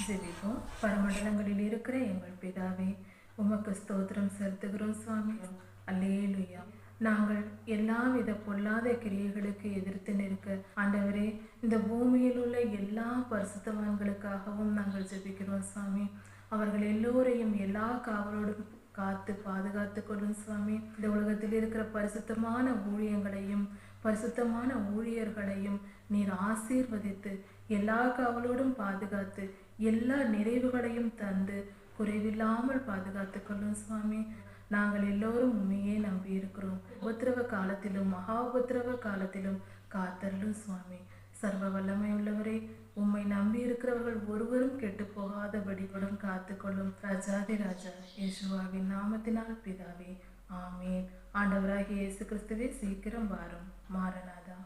ஜெபிப்போம். பரமண்டலங்களில் இருக்கிற எங்கள் பிதாவே, உமக்கு ஸ்தோத்திரம் செலுத்துகிறோம் சுவாமி. அல்லேலூயா. நாங்கள் எல்லாவித பொல்லாத கிரியைகளுக்கு எதிர்த்து நிற்க ஆண்டவரே, இந்த பூமியில் உள்ள எல்லா பரிசுத்தவான்களுக்காகவும் நாங்கள் ஜெபிக்கிறோம் சுவாமி. அவர்கள் எல்லோரையும் எல்லா காவலோடும் காத்து பாதுகாத்து கொள்ளும் சுவாமி. இந்த உலகத்தில் இருக்கிற பரிசுத்தமான ஊழியங்களையும் பரிசுத்தமான ஊழியர்களையும் நீர் ஆசீர்வதித்து எல்லா காவலோடும் பாதுகாத்து எல்லா நிறைவுகளையும் தந்து குறைவில்லாமல் பாதுகாத்து கொள்ளும் சுவாமி. நாங்கள் எல்லோரும் உண்மையே நம்பி இருக்கிறோம். உபத்திரவ காலத்திலும் மகா உபத்திரவ காலத்திலும் காத்தருளும் சுவாமி. சர்வ வல்லமை உள்ளவரே, உம்மை நம்பி இருக்கிறவர்கள் ஒருவரும் கெட்டு போகாதபடி காத்துக்கொள்ளும் ராஜாதி ராஜா இயேசுவின் நாமத்தினால் பிதாவே, ஆமேன். ஆண்டவராகிய இயேசு கிறிஸ்துவே, சீக்கிரம் வாரும். மாரநாதா.